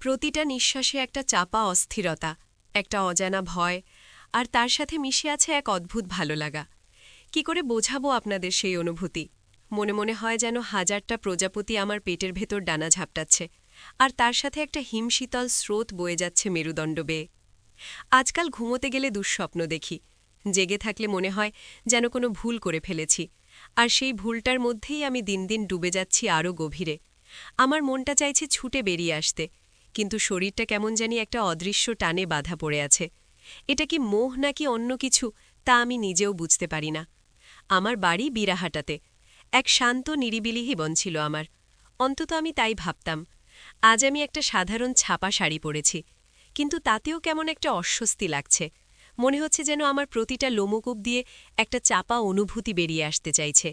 প্রতিটা নিঃশ্বাসে একটা চাপা অস্থিরতা, একটা অজানা ভয়, আর তার সাথে মিশে আছে এক অদ্ভুত ভালো লাগা। কি করে বোঝাবো আপনাদের সেই অনুভূতি? মনে মনে হয় যেন হাজারটা প্রজাপতি আমার পেটের ভেতর ডানা ঝাপটাচ্ছে, আর তার সাথে একটা হিমশীতল স্রোত বয়ে যাচ্ছে মেরুদণ্ড বেয়ে। আজকাল ঘুমোতে গেলে দুঃস্বপ্ন দেখি, জেগে থাকলে মনে হয় যেন কোনো ভুল করে ফেলেছি, আর সেই ভুলটার মধ্যেই আমি দিন দিন ডুবে যাচ্ছি আরও গভীরে। আমার মনটা চাইছে ছুটে বেরিয়ে আসতে, কিন্তু শরীরটা কেমন জানি একটা অদৃশ্য টানে বাধা পড়ে আছে। এটা কি মোহ নাকি অন্য কিছু, তা আমি নিজেও বুঝতে পারি না। আমার বাড়ি বীরাহাটাতে। এক শান্ত নিরিবিলি জীবন ছিল আমার, অন্তত আমি তাই ভাবতাম। আজ আমি একটা সাধারণ ছাপা শাড়ি পরেছি, কিন্তু তাতেও কেমন একটা অস্বস্তি লাগছে। মনে হচ্ছে যেন আমার প্রতিটা লোমকূপ দিয়ে একটা চাপা অনুভূতি বেরিয়ে আসতে চাইছে।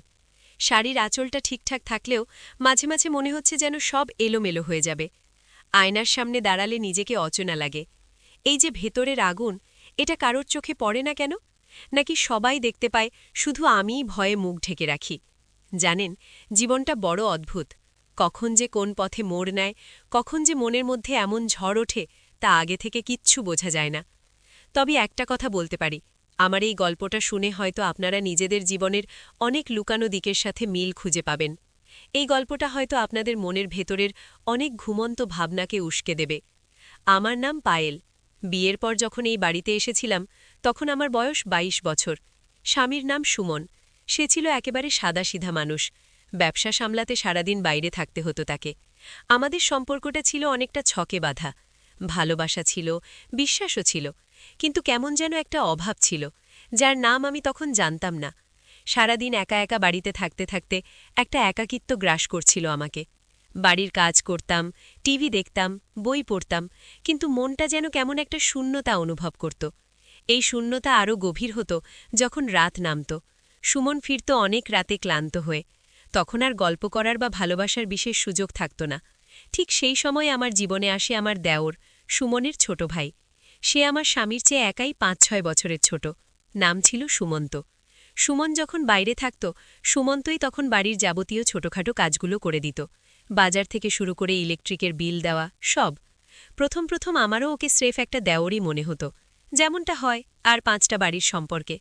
শাড়ির আঁচলটা ঠিকঠাক থাকলেও মাঝে মাঝে মনে হচ্ছে যেন সব এলোমেলো হয়ে যাবে। আয়নার সামনে দাঁড়ালে নিজেকে অচেনা লাগে। এই যে ভেতরের আগুন, এটা কারোর চোখে পড়ে না কেন? নাকি সবাই দেখতে পায়, শুধু আমিই ভয়ে মুখ ঢেকে রাখি? জানেন, জীবনটা বড় অদ্ভুত। কখন যে কোন পথে মোড় নেয়, কখন যে মনের মধ্যে এমন ঝড় ওঠে, তা আগে থেকে কিচ্ছু বোঝা যায় না। তবে একটা কথা বলতে পারি, আমার এই গল্পটা শুনে হয়তো আপনারা নিজেদের জীবনের অনেক লুকানো দিকের সাথে মিল খুঁজে পাবেন। এই গল্পটা হয়তো আপনাদের মনের ভেতরের অনেক ঘুমন্ত ভাবনাকে উস্কে দেবে। আমার নাম পায়েল। বিয়ের পর যখন এই বাড়িতে এসেছিলাম, তখন আমার বয়স ২২ বছর। স্বামীর নাম সুমন। সে ছিল একেবারে সাদাসিধা মানুষ। ব্যবসা সামলাতে সারাদিন বাইরে থাকতে হতো তাকে। আমাদের সম্পর্কটা ছিল অনেকটা ছকে বাঁধা। ভালোবাসা ছিল, বিশ্বাসও ছিল, কিন্তু কেমন যেন একটা অভাব ছিল, যার নাম আমি তখন জানতাম না। সারাদিন একা একা বাড়িতে থাকতে থাকতে একটা একাকিত্ব গ্রাস করছিল আমাকে। বাড়ির কাজ করতাম, টিভি দেখতাম, বই পড়তাম, কিন্তু মনটা যেন কেমন একটা শূন্যতা অনুভব করত। এই শূন্যতা আরও গভীর হতো যখন রাত নামত। সুমন ফিরত অনেক রাতে ক্লান্ত হয়ে। তখন আর গল্প করার বা ভালোবাসার বিশেষ সুযোগ থাকত না। ঠিক সেই সময় আমার জীবনে আসে আমার দেওর, সুমনের ছোট ভাই। সে আমার স্বামীর চেয়ে একাই ৫-৬ বছরের ছোট। নাম ছিল সুমন্ত। সুমন যখন বাইরে থাকত, সুমন্তই তখন বাড়ির যাবতীয় ছোটখাটো কাজগুলো করে দিত। বাজার থেকে শুরু করে ইলেকট্রিকের বিল দেওয়া, সব। প্রথম প্রথম আমারও ওকে স্রেফ একটা দেওরই মনে হতো, যেমনটা হয় আর ৫টা বাড়ির সম্পর্কে।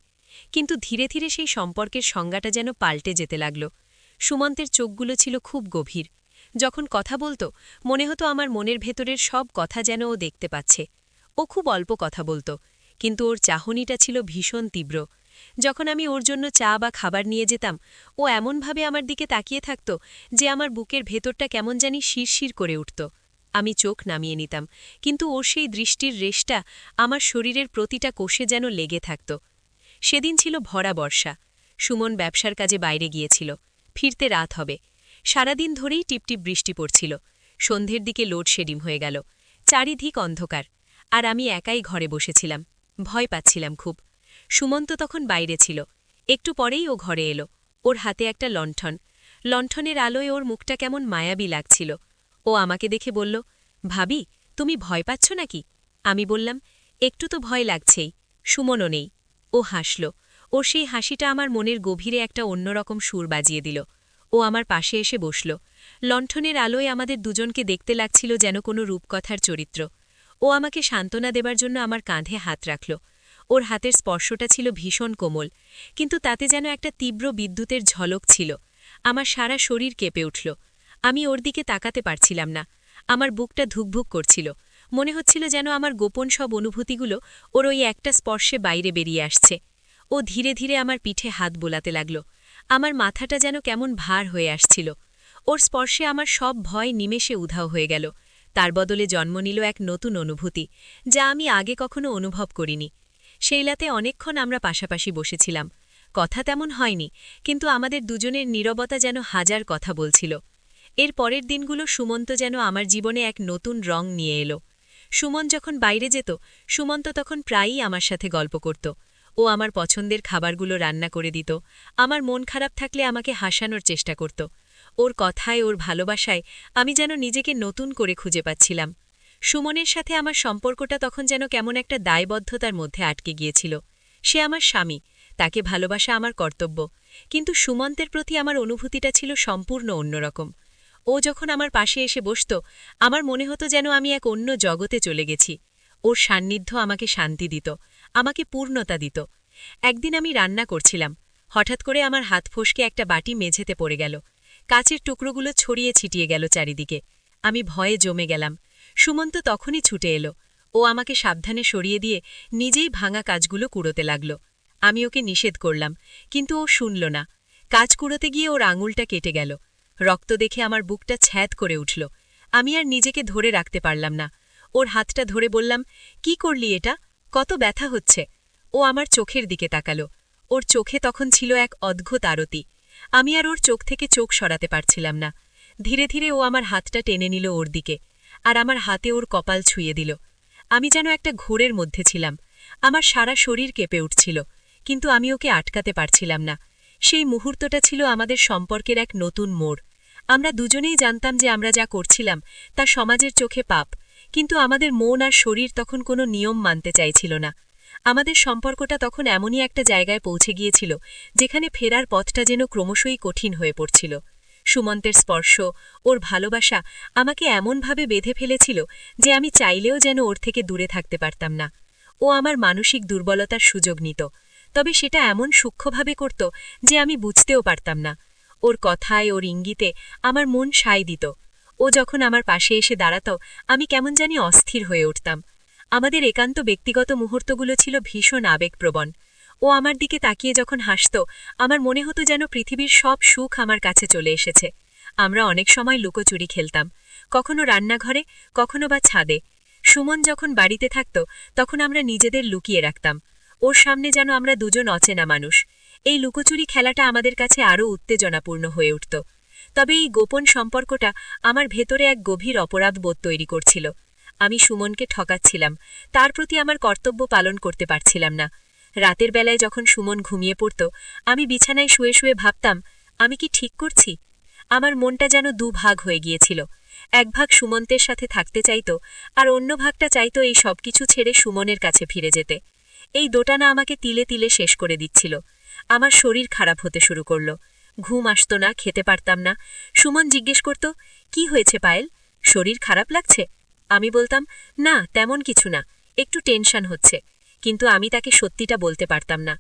কিন্তু ধীরে ধীরে সেই সম্পর্কের সংজ্ঞাটা যেন পাল্টে যেতে লাগল। সুমন্তের চোখগুলো ছিল খুব গভীর। যখন কথা বলতো, মনে হতো আমার মনের ভেতরের সব কথা যেন ও দেখতে পাচ্ছে। ও খুব অল্প কথা বলতো, কিন্তু ওর চাহনিটা ছিল ভীষণ তীব্র। যখন আমি ওর জন্য চা বা খাবার নিয়ে যেতাম, ও এমনভাবে আমার দিকে তাকিয়ে থাকত যে আমার বুকের ভেতরটা কেমন জানি শিরশির করে উঠত। আমি চোখ নামিয়ে নিতাম, কিন্তু ওর সেই দৃষ্টির রেশটা আমার শরীরের প্রতিটা কোষে যেন লেগে থাকত। সেদিন ছিল ভরা বর্ষা। সুমন ব্যবসার কাজে বাইরে গিয়েছিল। ফিরতে রাত হবে। সারাদিন ধরেই টিপটিপ বৃষ্টি পড়ছিল। সন্ধ্যের দিকে লোডশেডিং হয়ে গেল। চারিদিক অন্ধকার, আর আমি একাই ঘরে বসেছিলাম। ভয় পাচ্ছিলাম খুব। সুমন্ত তখন বাইরে ছিল। একটু পরেই ও ঘরে এলো। ওর হাতে একটা লণ্ঠন। লণ্ঠনের আলোয় ওর মুখটা কেমন মায়াবী লাগছিল। ও আমাকে দেখে বলল, ভাবি, তুমি ভয় পাচ্ছ নাকি? আমি বললাম, একটু তো ভয় লাগছেই। সুমনও নেই। ও হাসল। ওর সেই হাসিটা আমার মনের গভীরে একটা অন্যরকম সুর বাজিয়ে দিল। ও আমার পাশে এসে বসল। লণ্ঠনের আলোয় আমাদের দুজনকে দেখতে লাগছিল যেন কোনো রূপকথার চরিত্র। ও আমাকে সান্ত্বনা দেবার জন্য আমার কাঁধে হাত রাখল। ওর হাতের স্পর্শটা ছিল ভীষণ কোমল, কিন্তু তাতে যেন একটা তীব্র বিদ্যুতের ঝলক ছিল। আমার সারা শরীর কেঁপে উঠল। আমি ওর দিকে তাকাতে পারছিলাম না। আমার বুকটা ধুকভুক করছিল। মনে হচ্ছিল যেন আমার গোপন সব অনুভূতিগুলো ওর ওই একটা স্পর্শে বাইরে বেরিয়ে আসছে। ও ধীরে ধীরে আমার পিঠে হাত বোলাতে লাগল। আমার মাথাটা যেন কেমন ভার হয়ে আসছিল। ওর স্পর্শে আমার সব ভয় নিমেষে উধাও হয়ে গেল। তার বদলে জন্ম নিল এক নতুন অনুভূতি, যা আমি আগে কখনো অনুভব করিনি। সেই রাতে অনেকক্ষণ আমরা পাশাপাশি বসেছিলাম। কথা তেমন হয়নি, কিন্তু আমাদের দুজনের নীরবতা যেন হাজার কথা বলছিল। এর পরের দিনগুলো সুমন্ত যেন আমার জীবনে এক নতুন রং নিয়ে এলো। সুমন যখন বাইরে যেত, সুমন্ত তখন প্রায়ই আমার সাথে গল্প করত। ও আমার পছন্দের খাবারগুলো রান্না করে দিত। আমার মন খারাপ থাকলে আমাকে হাসানোর চেষ্টা করত। ওর কথায়, ওর ভালোবাসায় আমি যেন নিজেকে নতুন করে খুঁজে পাচ্ছিলাম। সুমনের সাথে আমার সম্পর্কটা তখন যেন কেমন একটা দায়বদ্ধতার মধ্যে আটকে গিয়েছিল। সে আমার স্বামী, তাকে ভালোবাসা আমার কর্তব্য, কিন্তু সুমন্তের প্রতি আমার অনুভূতিটা ছিল সম্পূর্ণ অন্যরকম। ও ও যখন আমার পাশে এসে বসত আমার মনে হতো যেন আমি এক অন্য জগতে চলে গেছি। ওর সান্নিধ্য আমাকে শান্তি দিত, আমাকে পূর্ণতা দিত। একদিন আমি রান্না করছিলাম, হঠাৎ করে আমার হাত ফসকে একটা বাটি মেঝেতে পড়ে গেল। কাচের টুকরোগুলো ছড়িয়ে ছিটিয়ে গেল চারিদিকে। আমি ভয়ে জমে গেলাম। সুমন্ত তখনই ছুটে এলো। ও আমাকে সাবধানে সরিয়ে দিয়ে নিজেই ভাঙা কাজগুলো কুড়োতে লাগল। আমি ওকে নিষেধ করলাম, কিন্তু ও শুনল না। কাজ কুড়োতে গিয়ে ওর আঙুলটা কেটে গেল। রক্ত দেখে আমার বুকটা ছ্যাদ করে উঠল। আমি আর নিজেকে ধরে রাখতে পারলাম না। ওর হাতটা ধরে বললাম, কি করলি এটা? কত ব্যথা হচ্ছে? ও আমার চোখের দিকে তাকালো। ওর চোখে তখন ছিল এক অদ্ভুত আরতি। আমি আর ওর চোখ থেকে চোখ সরাতে পারছিলাম না। ধীরে ধীরে ও আমার হাতটা টেনে নিল ওর দিকে, আর আমার হাতে ওর কপাল ছুঁয়ে দিল। আমি যেন একটা ঘোরের মধ্যে ছিলাম। আমার সারা শরীর কেঁপে উঠছিল, কিন্তু আমি ওকে আটকাতে পারছিলাম না। সেই মুহূর্তটা ছিল আমাদের সম্পর্কের এক নতুন মোড়। আমরা দুজনেই জানতাম যে আমরা যা করছিলাম তা সমাজের চোখে পাপ, কিন্তু আমাদের মন আর শরীর তখন কোনো নিয়ম মানতে চাইছিল না। আমাদের সম্পর্কটা তখন এমনই একটা জায়গায় পৌঁছে গিয়েছিল যেখানে ফেরার পথটা যেন ক্রমশই কঠিন হয়ে পড়ছিল। সুমন্তের স্পর্শ, ওর ভালোবাসা আমাকে এমনভাবে বেঁধে ফেলেছিল যে আমি চাইলেও যেন ওর থেকে দূরে থাকতে পারতাম না। ও আমার মানসিক দুর্বলতার সুযোগ নিত, তবে সেটা এমন সূক্ষ্মভাবে করত যে আমি বুঝতেও পারতাম না। ওর কথায়, ওর ইঙ্গিতে আমার মন সায় দিত। ও যখন আমার পাশে এসে দাঁড়াত আমি কেমন জানি অস্থির হয়ে উঠতাম। আমাদের একান্ত ব্যক্তিগত মুহূর্তগুলো ছিল ভীষণ আবেগপ্রবণ। ও আমার দিকে তাকিয়ে যখন হাসত আমার মনে হতো যেন পৃথিবীর সব সুখ আমার কাছে চলে এসেছে। আমরা অনেক সময় লুকোচুরি খেলতাম, কখনো রান্নাঘরে, কখনো বা ছাদে। সুমন যখন বাড়িতে থাকত তখন আমরা নিজেদের লুকিয়ে রাখতাম। ওর সামনে যেন আমরা দুজন অচেনা মানুষ। এই লুকোচুরি খেলাটা আমাদের কাছে আরও উত্তেজনাপূর্ণ হয়ে উঠত। তবে এই গোপন সম্পর্কটা আমার ভেতরে এক গভীর অপরাধবোধ তৈরি করছিল। আমি সুমনকে ঠকাচ্ছিলাম, তার প্রতি আমার কর্তব্য পালন করতে পারছিলাম না। রাতের বেলায় যখন সুমন ঘুমিয়ে পড়ত আমি বিছানায় শুয়ে শুয়ে ভাবতাম, আমি কি ঠিক করছি? আমার মনটা যেন দুভাগ হয়ে গিয়েছিল। এক ভাগ সুমন্তের সাথে থাকতে চাইত, আর অন্য ভাগটা চাইত এই সবকিছু ছেড়ে সুমনের কাছে ফিরে যেতে। এই দোটানা আমাকে তিলে তিলে শেষ করে দিচ্ছিল। আমার শরীর খারাপ হতে শুরু করল। ঘুম আসত না, খেতে পারতাম না। সুমন জিজ্ঞেস করত, কি হয়েছে পায়েল? শরীর খারাপ লাগছে? আমি বলতাম, না তেমন কিছু না, একটু টেনশন হচ্ছে। কিন্তু আমি তাকে সত্যিটা বলতে পারতাম না।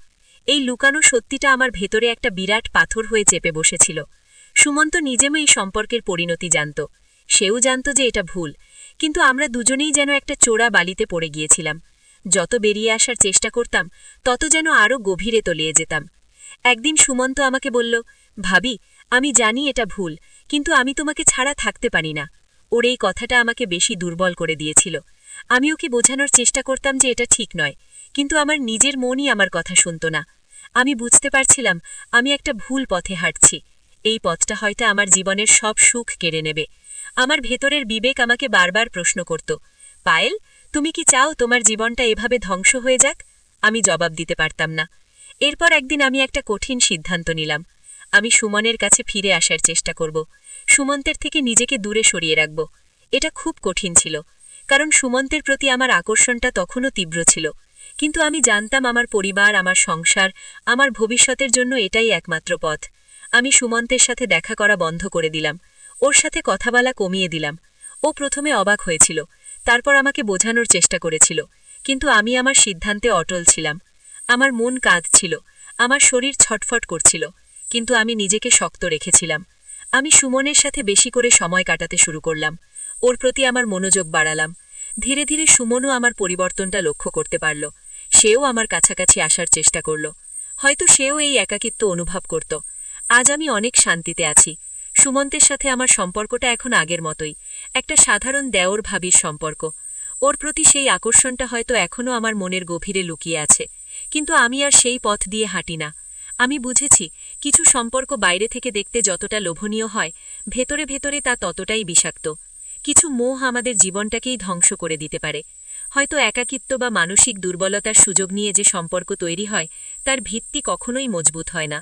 এই লুকানো সত্যিটা আমার ভেতরে একটা বিরাট পাথর হয়ে চেপে বসেছিল। সুমন্ত নিজেও এই সম্পর্কের পরিণতি জানত। সেও জানত যে এটা ভুল, কিন্তু আমরা দুজনেই যেন একটা চোরা বালিতে পড়ে গিয়েছিলাম। যত বেরিয়ে আসার চেষ্টা করতাম তত যেন আরও গভীরে তলিয়ে যেতাম। একদিন সুমন্ত আমাকে বলল, ভাবি, আমি জানি এটা ভুল, কিন্তু আমি তোমাকে ছাড়া থাকতে পারি না। ওর এই কথাটা আমাকে বেশি দুর্বল করে দিয়েছিল। আমি ওকে বোঝানোর চেষ্টা করতাম যে এটা ঠিক নয়, কিন্তু আমার নিজের মনই আমার কথা শুনত না। আমি বুঝতে পারছিলাম আমি একটা ভুল পথে হাঁটছি। এই পথটা হয়তো আমার জীবনের সব সুখ কেড়ে নেবে। আমার ভেতরের বিবেক আমাকে বারবার প্রশ্ন করত, পায়েল, তুমি কি চাও তোমার জীবনটা এভাবে ধ্বংস হয়ে যাক? আমি জবাব দিতে পারতাম না। এরপর একদিন আমি একটা কঠিন সিদ্ধান্ত নিলাম। আমি সুমনের কাছে ফিরে আসার চেষ্টা করব, সুমন্তের থেকে নিজেকে দূরে সরিয়ে রাখব। এটা খুব কঠিন ছিল, কারণ সুমন্তের প্রতি আমার আকর্ষণটা তখনও তীব্র ছিল। কিন্তু আমি জানতাম আমার পরিবার, আমার সংসার, আমার ভবিষ্যতের জন্য এটাই একমাত্র পথ। আমি সুমন্তের সাথে দেখা করা বন্ধ করে দিলাম, ওর সাথে কথা বলা কমিয়ে দিলাম। ও প্রথমে অবাক হয়েছিল, তারপর আমাকে বোঝানোর চেষ্টা করেছিল, কিন্তু আমি আমার সিদ্ধান্তে অটল ছিলাম। আমার মন কাঁদছিল, আমার শরীর ছটফট করছিল, কিন্তু আমি নিজেকে শক্ত রেখেছিলাম। আমি সুমনের সাথে বেশি করে সময় কাটাতে শুরু করলাম, ওর প্রতি আমার মনোযোগ বাড়ালাম। ধীরে ধীরে সুমনও আমার পরিবর্তনটা লক্ষ্য করতে পারল। সেও আমার কাছাকাছি আসার চেষ্টা করল। হয়তো সেও এই একাকিত্ব অনুভব করত। আজ আমি অনেক শান্তিতে আছি। সুমন্তের সাথে আমার সম্পর্কটা এখন আগের মতোই, একটা সাধারণ দেওর ভাবির সম্পর্ক। ওর প্রতি সেই আকর্ষণটা হয়তো এখনও আমার মনের গভীরে লুকিয়ে আছে, কিন্তু আমি আর সেই পথ দিয়ে হাঁটি না। আমি বুঝেছি, কিছু সম্পর্ক বাইরে থেকে দেখতে যতটা লোভনীয় হয়, ভেতরে ভেতরে তা ততটাই বিষাক্ত। কিছু মোহ আমাদের জীবনটাকেই ধ্বংস করে দিতে পারে। হয়তো একাকিত্ব বা মানসিক দুর্বলতার সুযোগ নিয়ে যে সম্পর্ক তৈরি হয় তার ভিত্তি কখনোই মজবুত হয় না।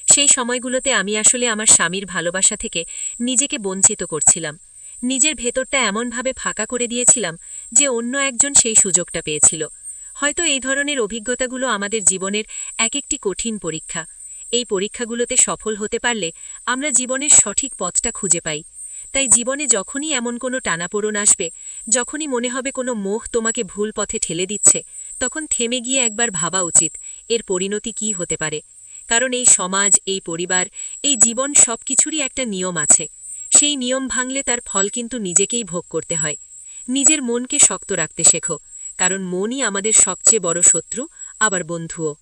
সেই সময়গুলোতে আমি আসলে আমার স্বামীর ভালোবাসা থেকে নিজেকে বঞ্চিত করছিলাম। নিজের ভেতরটা এমনভাবে ফাঁকা করে দিয়েছিলাম যে অন্য একজন সেই সুযোগটা পেয়েছিল। হয়তো এই ধরনের অভিজ্ঞতাগুলো আমাদের জীবনের এক একটি কঠিন পরীক্ষা। এই পরীক্ষাগুলোতে সফল হতে পারলে আমরা জীবনের সঠিক পথটা খুঁজে পাই। তাই জীবনে যখনই এমন কোনো টানাপোড়েন আসবে, যখনই মনে হবে কোনো মোহ তোমাকে ভুল পথে ঠেলে দিচ্ছে, তখন থেমে গিয়ে একবার ভাবা উচিত এর পরিণতি কী হতে পারে। কারণ এই সমাজ, এই পরিবার, এই জীবন সবকিছুরই একটা নিয়ম আছে। সেই নিয়ম ভাঙলে তার ফল কিন্তু নিজেকেই ভোগ করতে হয়। নিজের মনকে শক্ত রাখতে শেখো, কারণ মনই আমাদের সবচেয়ে বড় শত্রু, আবার বন্ধুও।